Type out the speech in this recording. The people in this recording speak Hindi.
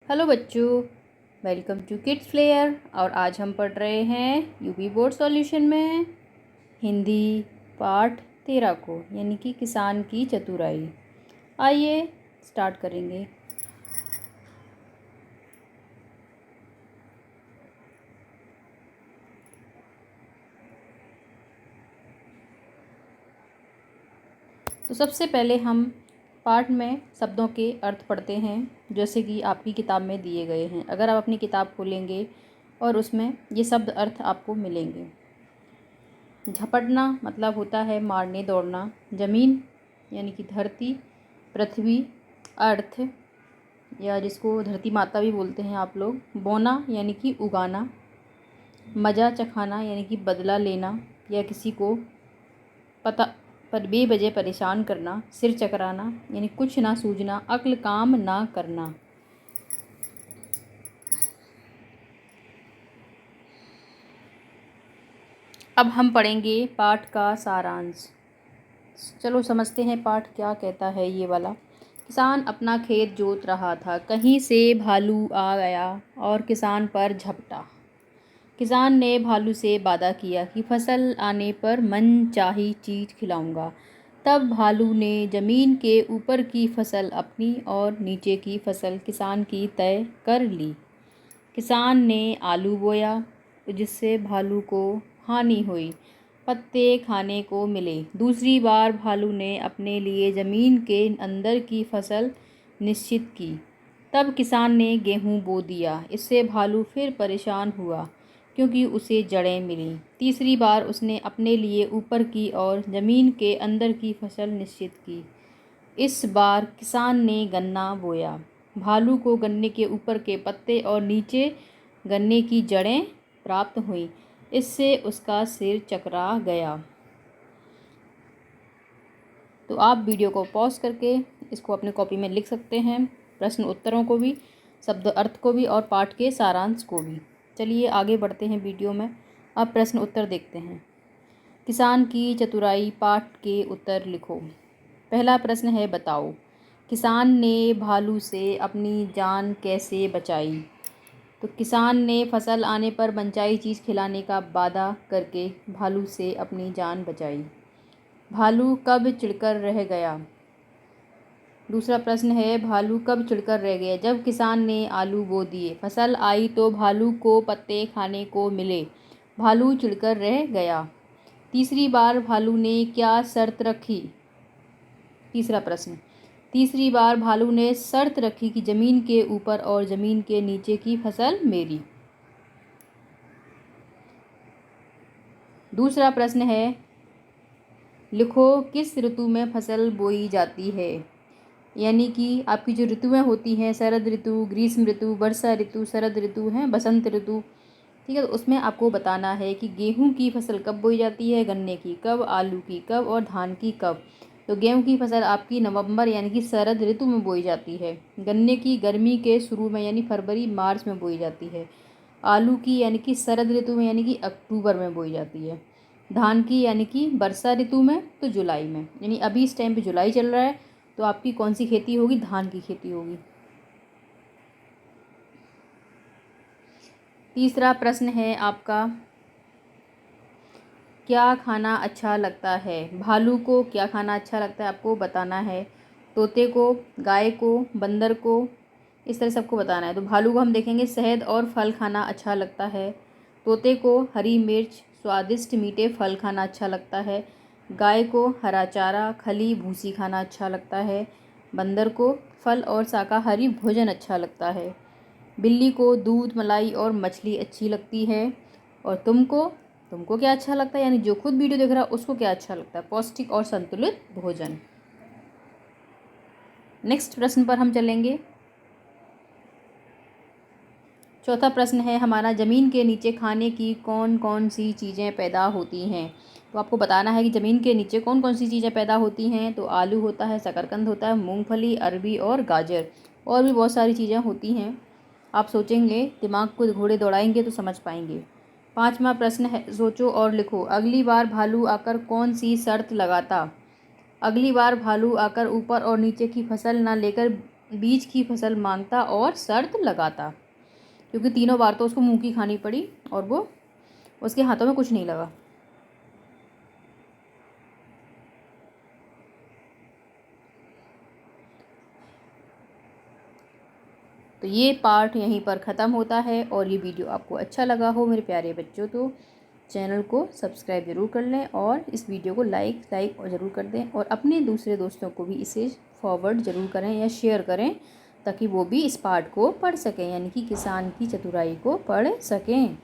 हेलो बच्चों, वेलकम टू किड्स फ्लेयर। और आज हम पढ़ रहे हैं यूपी बोर्ड सॉल्यूशन में हिंदी पाठ 13 को, यानी कि किसान की चतुराई। आइए स्टार्ट करेंगे। तो सबसे पहले हम पाठ में शब्दों के अर्थ पढ़ते हैं, जैसे कि आपकी किताब में दिए गए हैं। अगर आप अपनी किताब खोलेंगे और उसमें ये शब्द अर्थ आपको मिलेंगे। झपटना मतलब होता है मारने दौड़ना। ज़मीन यानी कि धरती। पृथ्वी अर्थ, या जिसको धरती माता भी बोलते हैं आप लोग। बोना यानी कि उगाना। मज़ा चखाना यानी कि बदला लेना या किसी को पता पर बेवजह परेशान करना। सिर चकराना यानी कुछ ना सूझना, अक्ल काम ना करना। अब हम पढ़ेंगे पाठ का सारांश। चलो समझते हैं पाठ क्या कहता है ये वाला। किसान अपना खेत जोत रहा था, कहीं से भालू आ गया और किसान पर झपटा। किसान ने भालू से वादा किया कि फसल आने पर मनचाही चीज खिलाऊंगा। तब भालू ने जमीन के ऊपर की फसल अपनी और नीचे की फसल किसान की तय कर ली। किसान ने आलू बोया, जिससे भालू को हानि हुई, पत्ते खाने को मिले। दूसरी बार भालू ने अपने लिए ज़मीन के अंदर की फसल निश्चित की। तब किसान ने गेहूं बो दिया, इससे भालू फिर परेशान हुआ क्योंकि उसे जड़ें मिलीं। तीसरी बार उसने अपने लिए ऊपर की और ज़मीन के अंदर की फसल निश्चित की। इस बार किसान ने गन्ना बोया। भालू को गन्ने के ऊपर के पत्ते और नीचे गन्ने की जड़ें प्राप्त हुईं, इससे उसका सिर चकरा गया। तो आप वीडियो को पॉज करके इसको अपने कॉपी में लिख सकते हैं, प्रश्न उत्तरों को भी, शब्द अर्थ को भी और पाठ के सारांश को भी। चलिए आगे बढ़ते हैं वीडियो में। अब प्रश्न उत्तर देखते हैं। किसान की चतुराई, पाठ के उत्तर लिखो। पहला प्रश्न है, बताओ किसान ने भालू से अपनी जान कैसे बचाई। तो किसान ने फसल आने पर मनचाही चीज़ खिलाने का वादा करके भालू से अपनी जान बचाई। भालू कब चिढ़कर रह गया। दूसरा प्रश्न है, भालू कब चिढ़कर रह गया। जब किसान ने आलू बो दिए, फसल आई तो भालू को पत्ते खाने को मिले, भालू चिढ़कर रह गया। तीसरी बार भालू ने क्या शर्त रखी। तीसरा प्रश्न, तीसरी बार भालू ने शर्त रखी कि ज़मीन के ऊपर और ज़मीन के नीचे की फसल मेरी। दूसरा प्रश्न है, लिखो किस ऋतु में फसल बोई जाती है। यानी कि आपकी जो ऋतुएं होती हैं, शरद ऋतु, ग्रीष्म ऋतु, वर्षा ऋतु, शरद ऋतु है, बसंत ऋतु, ठीक है। तो उसमें आपको बताना है कि गेहूं की फसल कब बोई जाती है, गन्ने की कब, आलू की कब और धान की कब। तो गेहूं की फसल आपकी नवंबर यानी कि शरद ऋतु में बोई जाती है। गन्ने की गर्मी के शुरू में यानी फरवरी मार्च में बोई जाती है। आलू की यानी कि शरद ऋतु में यानी कि अक्टूबर में बोई जाती है। धान की यानी कि वर्षा ऋतु में, तो जुलाई में। यानी अभी इस टाइम पे जुलाई चल रहा है, तो आपकी कौन सी खेती होगी, धान की खेती होगी। तीसरा प्रश्न है आपका, क्या खाना अच्छा लगता है। भालू को क्या खाना अच्छा लगता है आपको बताना है। तोते को, गाय को, बंदर को, इस तरह सबको बताना है। तो भालू को हम देखेंगे शहद और फल खाना अच्छा लगता है। तोते को हरी मिर्च, स्वादिष्ट मीठे फल खाना अच्छा लगता है। गाय को हरा चारा, खली, भूसी खाना अच्छा लगता है। बंदर को फल और शाकाहारी भोजन अच्छा लगता है। बिल्ली को दूध, मलाई और मछली अच्छी लगती है। और तुमको क्या अच्छा लगता है, यानी जो खुद वीडियो देख रहा है उसको क्या अच्छा लगता है, पौष्टिक और संतुलित भोजन। नेक्स्ट प्रश्न पर हम चलेंगे। चौथा प्रश्न है हमारा, ज़मीन के नीचे खाने की कौन कौन सी चीज़ें पैदा होती हैं। तो आपको बताना है कि ज़मीन के नीचे कौन कौन सी चीज़ें पैदा होती हैं। तो आलू होता है, शकरकंद होता है, मूंगफली, अरबी और गाजर, और भी बहुत सारी चीज़ें होती हैं। आप सोचेंगे, दिमाग को घोड़े दौड़ाएंगे तो समझ पाएंगे। पांचवा प्रश्न है, सोचो और लिखो। अगली बार भालू आकर कौन सी शर्त लगाता। अगली बार भालू आकर ऊपर और नीचे की फसल न लेकर बीज की फसल मांगता और शर्त लगाता, क्योंकि तीनों बार तो उसको मुँह की खानी पड़ी और वो उसके हाथों में कुछ नहीं लगा। तो ये पार्ट यहीं पर ख़त्म होता है। और ये वीडियो आपको अच्छा लगा हो मेरे प्यारे बच्चों तो चैनल को सब्सक्राइब ज़रूर कर लें और इस वीडियो को लाइक और ज़रूर कर दें और अपने दूसरे दोस्तों को भी इसे फॉरवर्ड ज़रूर करें या शेयर करें, ताकि वो भी इस पार्ट को पढ़ सकें, यानी कि किसान की चतुराई को पढ़ सकें।